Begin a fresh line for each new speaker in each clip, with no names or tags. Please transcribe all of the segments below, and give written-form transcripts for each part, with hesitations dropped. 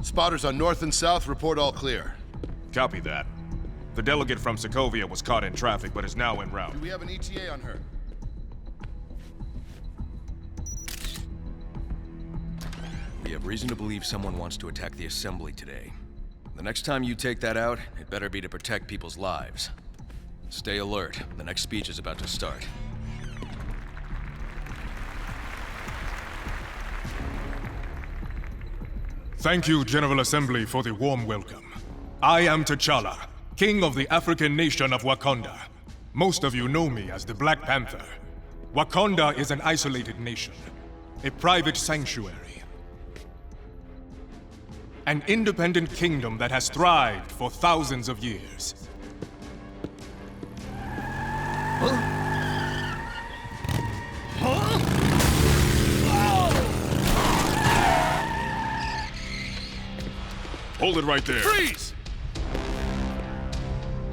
Spotters on north and south report all clear.
Copy that. The delegate from Sokovia was caught in traffic, but is now en route.
Do we have an ETA on her?
We have reason to believe someone wants to attack the assembly today. The next time you take that out, it better be to protect people's lives. Stay alert. The next speech is about to start.
Thank you, General Assembly, for the warm welcome. I am T'Challa, King of the African nation of Wakanda. Most of you know me as the Black Panther. Wakanda is an isolated nation, a private sanctuary. An independent kingdom that has thrived for thousands of years. Hold it right there.
Freeze!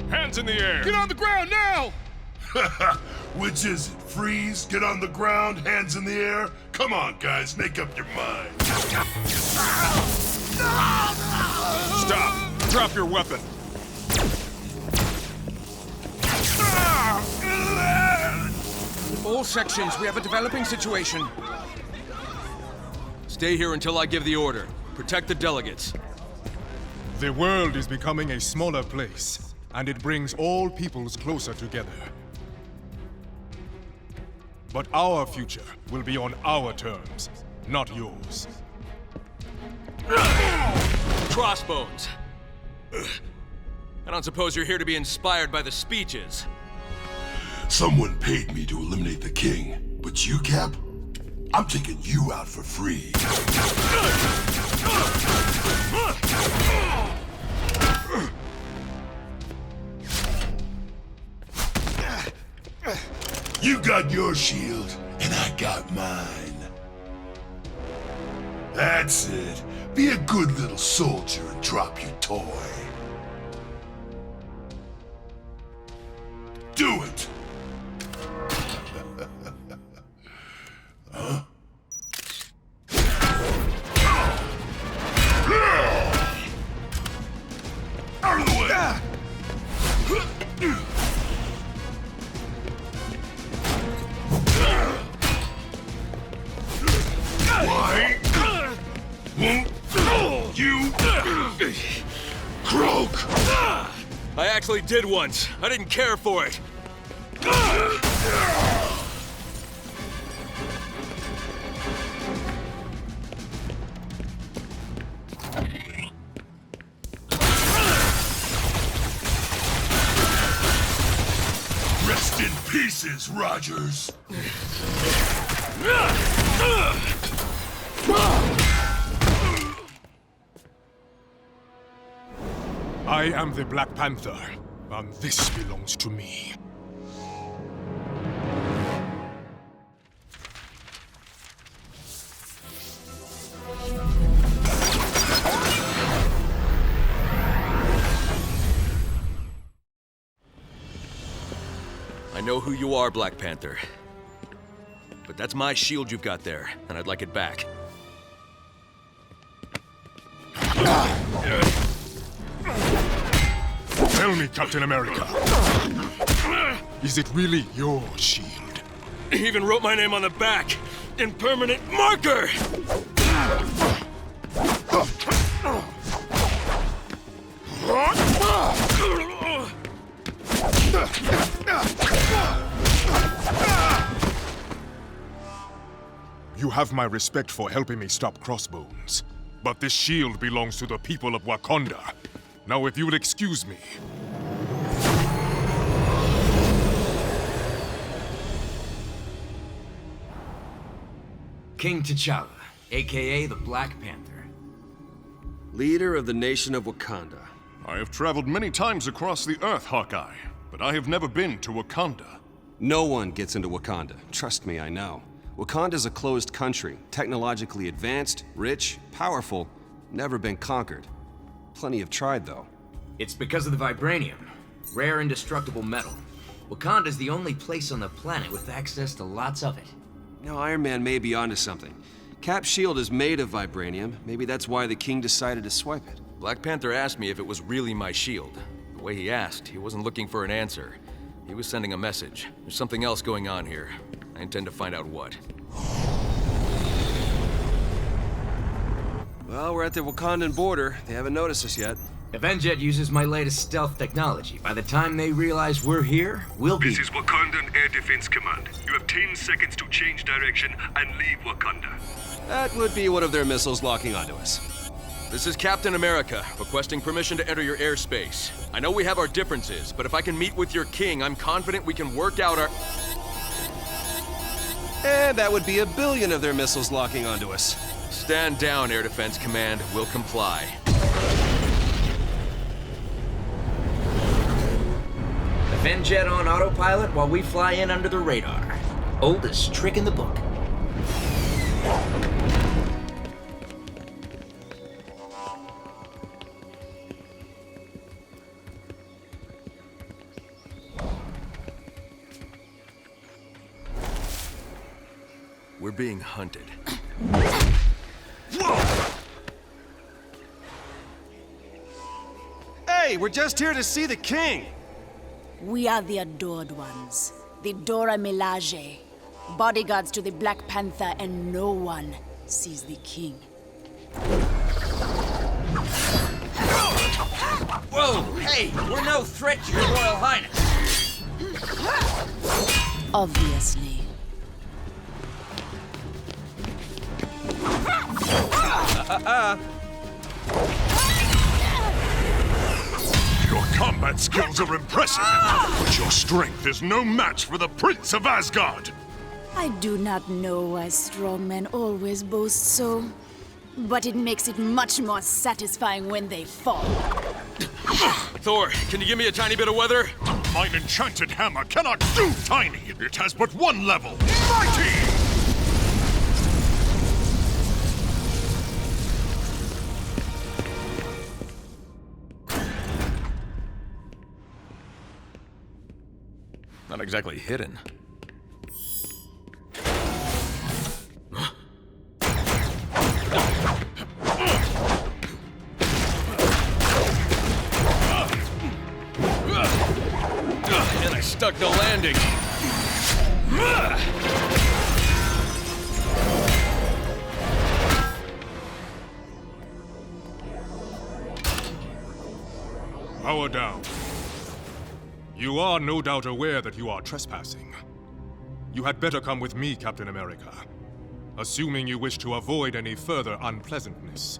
Hands in the air!
Get on the ground now!
Which is it? Freeze, get on the ground, hands in the air? Come on, guys, make up your mind.
Stop! Drop your weapon!
All sections, we have a developing situation. Stay here until I give the order. Protect the delegates.
The world is becoming a smaller place, and it brings all peoples closer together. But our future will be on our terms, not yours.
Crossbones! I don't suppose you're here to be inspired by the speeches.
Someone paid me to eliminate the king, but you, Cap? I'm taking you out for free. You got your shield, and I got mine. That's it. Be a good little soldier and drop your toy. Do it! Huh? Out of the way! Why won't you croak?
I actually did once. I didn't care for it.
Rest in pieces, Rogers.
I am the Black Panther, and this belongs to me.
I know who you are, Black Panther. But that's my shield you've got there, and I'd like it back.
Tell me, Captain America. Is it really your shield?
He even wrote my name on the back in permanent marker!
You have my respect for helping me stop Crossbones. But this shield belongs to the people of Wakanda. Now, if you would excuse me.
King T'Challa, aka the Black Panther.
Leader of the nation of Wakanda.
I have traveled many times across the Earth, Hawkeye, but I have never been to Wakanda.
No one gets into Wakanda. Trust me, I know. Wakanda's a closed country, technologically advanced, rich, powerful, never been conquered. Plenty have tried, though.
It's because of the vibranium, rare indestructible metal. Wakanda's the only place on the planet with access to lots of it.
Now, Iron Man may be onto something. Cap's shield is made of vibranium. Maybe that's why the king decided to swipe it.
Black Panther asked me if it was really my shield. The way he asked, he wasn't looking for an answer. He was sending a message. There's something else going on here. I intend to find out what.
Well, we're at the Wakandan border. They haven't noticed us yet.
Avengers uses my latest stealth technology. By the time they realize we're here, we'll be...
This is Wakandan Air Defense Command. You have 10 seconds to change direction and leave Wakanda.
That would be one of their missiles locking onto us.
This is Captain America, requesting permission to enter your airspace. I know we have our differences, but if I can meet with your king, I'm confident we can work out our...
And that would be 1 billion of their missiles locking onto us.
Stand down, Air Defense Command. We'll comply.
Avengers on autopilot while we fly in under the radar. Oldest trick in the book.
We're being hunted.
Hey, we're just here to see the king!
We are the adored ones, the Dora Milaje, bodyguards to the Black Panther, and no one sees the king.
Whoa, hey, we're no threat to your Royal Highness.
Obviously.
Your combat skills are impressive, but your strength is no match for the Prince of Asgard.
I do not know why strong men always boast so, but it makes it much more satisfying when they fall.
Thor, can you give me a tiny bit of weather?
Mine enchanted hammer cannot do tiny. It has but one level. Mighty!
Not exactly hidden. And I stuck the landing.
Power down. You are no doubt aware that you are trespassing. You had better come with me, Captain America. Assuming you wish to avoid any further unpleasantness.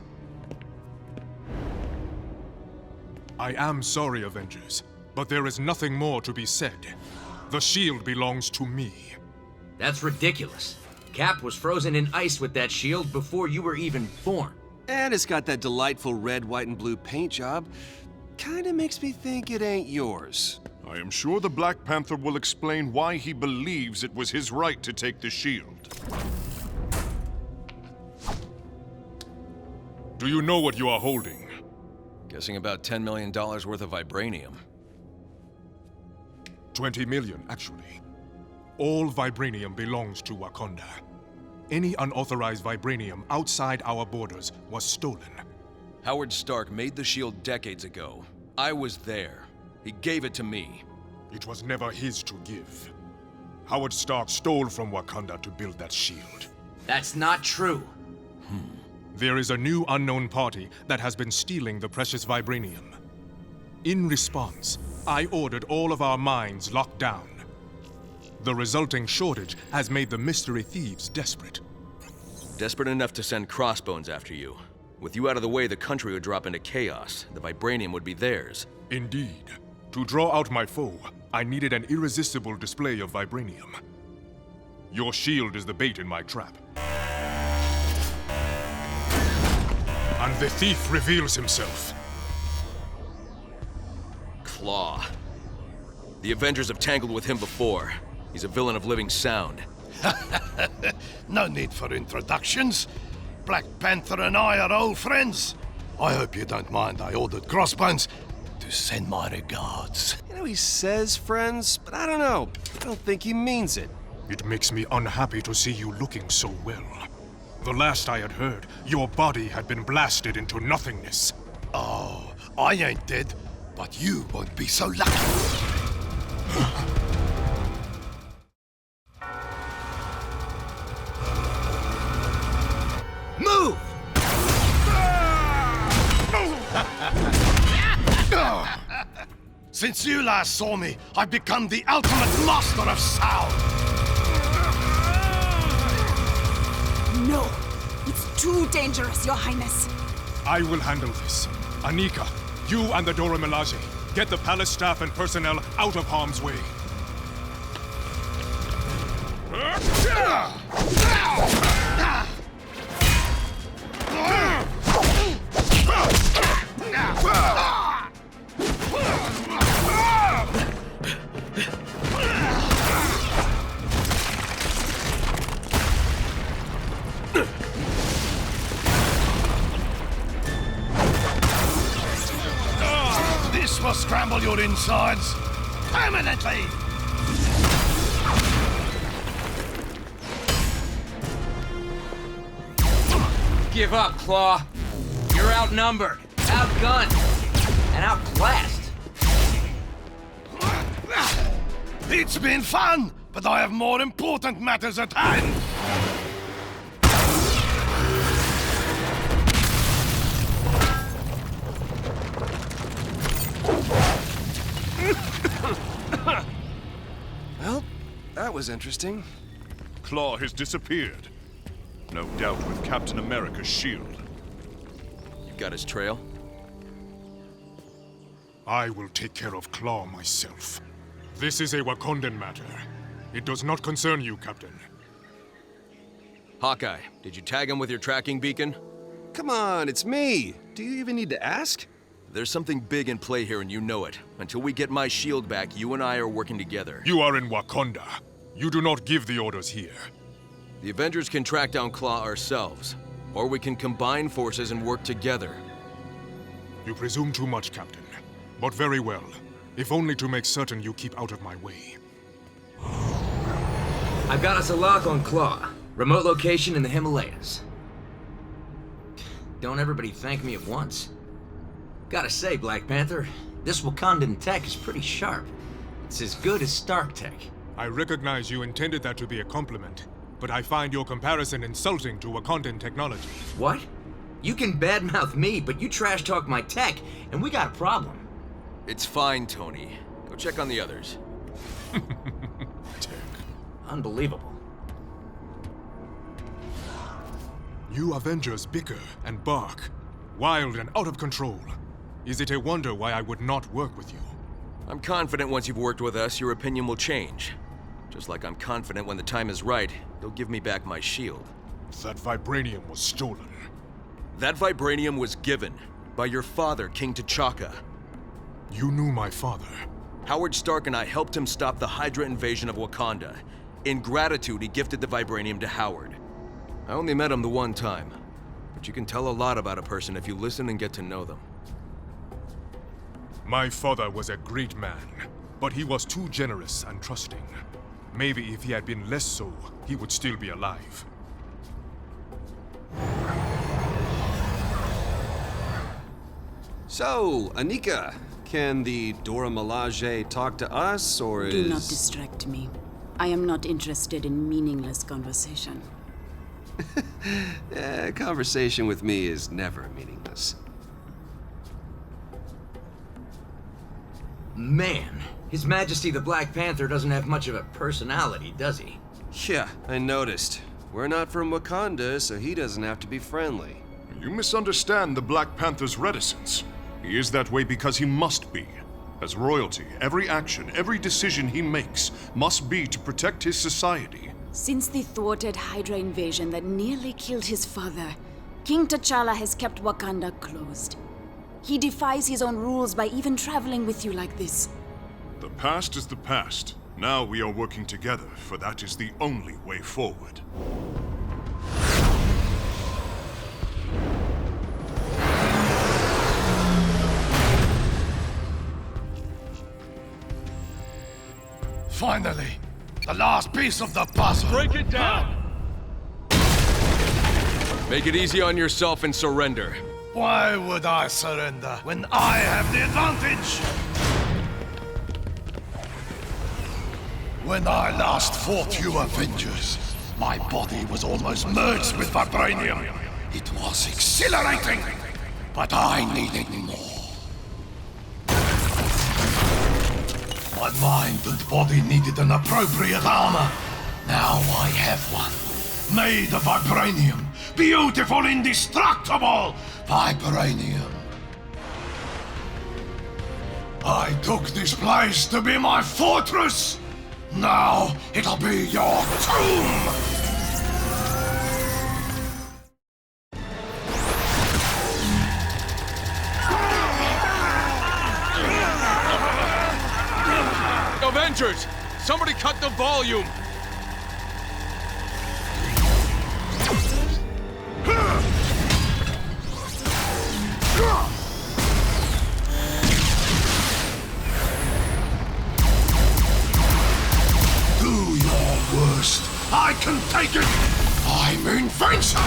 I am sorry, Avengers, but there is nothing more to be said. The shield belongs to me.
That's ridiculous. Cap was frozen in ice with that shield before you were even born.
And it's got that delightful red, white, and blue paint job. Kinda makes me think it ain't yours.
I am sure the Black Panther will explain why he believes it was his right to take the shield.
Do you know what you are holding?
Guessing about $10 million worth of vibranium.
20 million, actually. All vibranium belongs to Wakanda. Any unauthorized vibranium outside our borders was stolen.
Howard Stark made the shield decades ago. I was there. He gave it to me.
It was never his to give. Howard Stark stole from Wakanda to build that shield.
That's not true.
There is a new unknown party that has been stealing the precious vibranium. In response, I ordered all of our mines locked down. The resulting shortage has made the mystery thieves desperate.
Desperate enough to send Crossbones after you. With you out of the way, the country would drop into chaos. The vibranium would be theirs.
Indeed. To draw out my foe, I needed an irresistible display of vibranium. Your shield is the bait in my trap. And the thief reveals himself.
Klaw. The Avengers have tangled with him before. He's a villain of living sound.
No need for introductions. Black Panther and I are old friends. I hope you don't mind I ordered Crossbones to send my regards.
You know, he says friends, but I don't know. I don't think he means it.
It makes me unhappy to see you looking so well. The last I had heard, your body had been blasted into nothingness.
Oh, I ain't dead, but you won't be so lucky. Move! Since you last saw me, I've become the ultimate master of sound.
No! It's too dangerous, Your Highness.
I will handle this. Anika, you and the Dora Milaje, get the palace staff and personnel out of harm's way.
This will scramble your insides permanently!
Give up, Klaw. You're outnumbered, outgunned, and outclassed.
It's been fun, but I have more important matters at hand.
Well, that was interesting.
Klaw has disappeared. No doubt with Captain America's shield.
You got his trail?
I will take care of Klaw myself. This is a Wakandan matter. It does not concern you, Captain.
Hawkeye, did you tag him with your tracking beacon?
Come on, it's me. Do you even need to ask?
There's something big in play here and you know it. Until we get my shield back, you and I are working together.
You are in Wakanda. You do not give the orders here.
The Avengers can track down Klaw ourselves, or we can combine forces and work together.
You presume too much, Captain. But very well. If only to make certain you keep out of my way.
I've got us a lock on Klaw. Remote location in the Himalayas. Don't everybody thank me at once? Gotta say, Black Panther, this Wakandan tech is pretty sharp. It's as good as Stark tech.
I recognize you intended that to be a compliment, but I find your comparison insulting to Wakandan technology.
What? You can badmouth me, but you trash talk my tech, and we got a problem.
It's fine, Tony. Go check on the others.
Tech.
Unbelievable.
You Avengers bicker and bark, wild and out of control. Is it a wonder why I would not work with you?
I'm confident once you've worked with us, your opinion will change. Just like I'm confident when the time is right, you'll give me back my shield.
That vibranium was stolen.
That vibranium was given by your father, King T'Chaka.
You knew my father.
Howard Stark and I helped him stop the Hydra invasion of Wakanda. In gratitude, he gifted the vibranium to Howard. I only met him the one time, but you can tell a lot about a person if you listen and get to know them.
My father was a great man, but he was too generous and trusting. Maybe if he had been less so, he would still be alive.
So, Anika, can the Dora Milaje talk to us, or is...
Do not distract me. I am not interested in meaningless conversation.
Conversation with me is never meaningless.
Man, His Majesty the Black Panther doesn't have much of a personality, does he?
Yeah, I noticed. We're not from Wakanda, so he doesn't have to be friendly.
You misunderstand the Black Panther's reticence. He is that way because he must be. As royalty, every action, every decision he makes must be to protect his society.
Since the thwarted Hydra invasion that nearly killed his father, King T'Challa has kept Wakanda closed. He defies his own rules by even traveling with you like this.
The past is the past. Now we are working together, for that is the only way forward.
Finally, the last piece of the puzzle.
Break it down!
Make it easy on yourself and surrender.
Why would I surrender when I have the advantage? When I last fought you Avengers, my body was almost merged with vibranium. It was exhilarating, but I needed more. My mind and body needed an appropriate armor. Now I have one. Made of vibranium. Beautiful, indestructible vibranium. I took this place to be my fortress. Now it'll be your tomb.
Avengers! Somebody cut the volume!
Do your worst. I can take it. I'm invincible!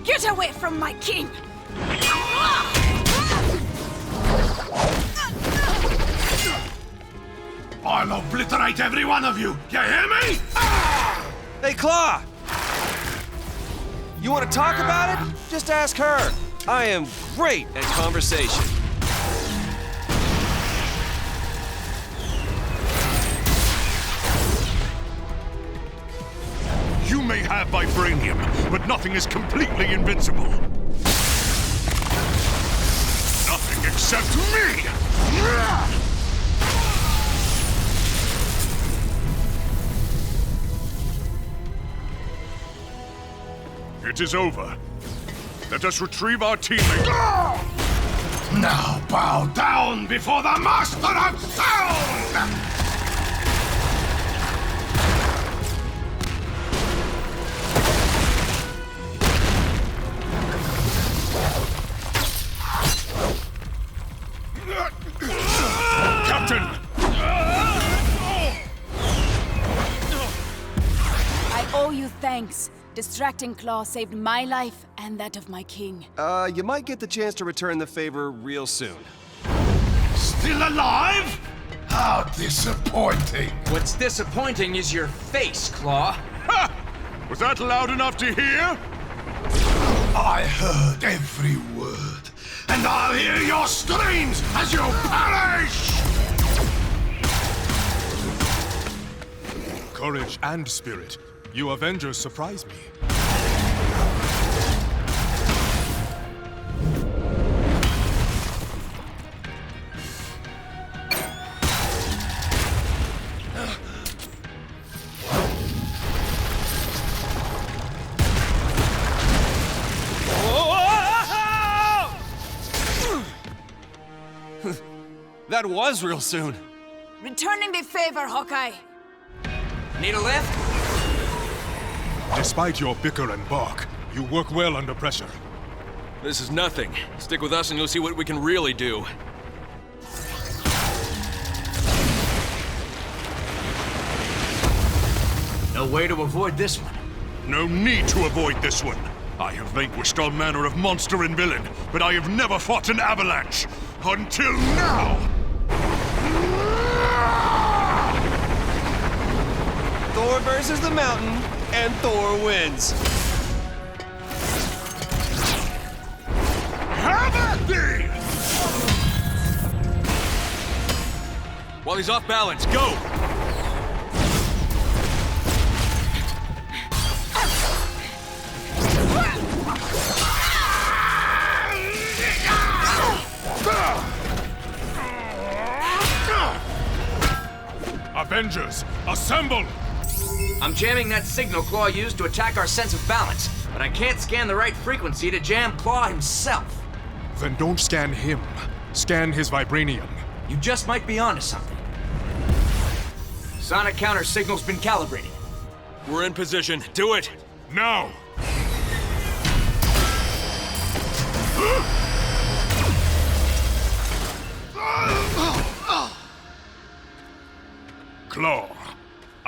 Get away from my king!
I'll obliterate every one of you! You hear me?
Hey, Klaw! You want to talk about it? Just ask her. I am great at conversation.
You may have vibranium, but nothing is completely invincible. Nothing except me! It is over. Let us retrieve our teammate.
Now bow down before the Master of Sound!
Captain!
I owe you thanks. Distracting Klaw saved my life and that of my king.
You might get the chance to return the favor real soon.
Still alive? How disappointing!
What's disappointing is your face, Klaw.
Ha! Was that loud enough to hear?
I heard every word, and I'll hear your screams as you perish!
Courage and spirit. You Avengers surprise me.
That was real soon.
Returning the favor, Hawkeye.
Need a lift?
Despite your bicker and bark, you work well under pressure.
This is nothing. Stick with us and you'll see what we can really do.
No way to avoid this one.
No need to avoid this one. I have vanquished all manner of monster and villain, but I have never fought an avalanche. Until now!
Thor versus the mountain, and Thor wins.
Have at thee!
While he's off balance, go!
Avengers, assemble!
I'm jamming that signal Klaw used to attack our sense of balance, but I can't scan the right frequency to jam Klaw himself.
Then don't scan him. Scan his vibranium.
You just might be onto something. Sonic counter signal's been calibrated.
We're in position. Do it!
Now!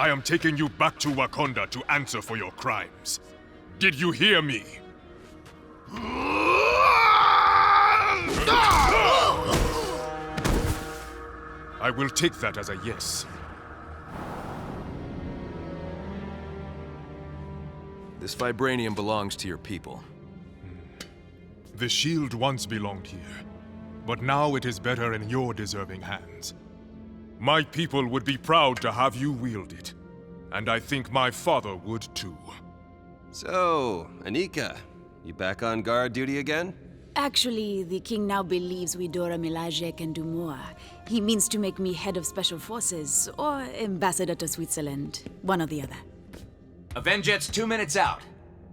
I am taking you back to Wakanda to answer for your crimes. Did you hear me? I will take that as a yes.
This vibranium belongs to your people.
The shield once belonged here, but now it is better in your deserving hands. My people would be proud to have you wield it, and I think my father would too.
So, Anika, you back on guard duty again?
Actually, the king now believes Widora Milaje can do more. He means to make me head of special forces, or ambassador to Switzerland. One or the other.
Avengers 2 minutes out.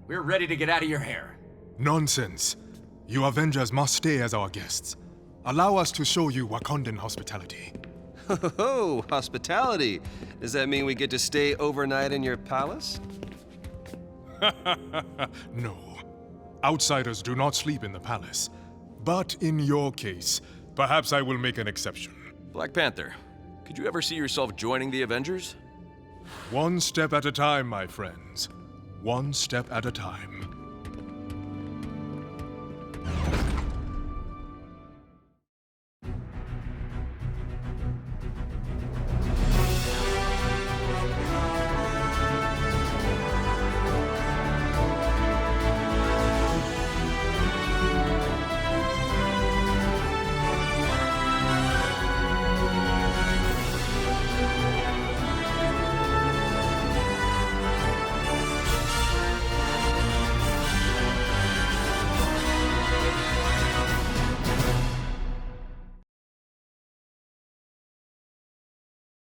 We're ready to get out of your hair.
Nonsense. You Avengers must stay as our guests. Allow us to show you Wakandan hospitality.
Oh, hospitality. Does that mean we get to stay overnight in your palace?
No. Outsiders do not sleep in the palace. But in your case, perhaps I will make an exception.
Black Panther, could you ever see yourself joining the Avengers?
One step at a time, my friends. One step at a time.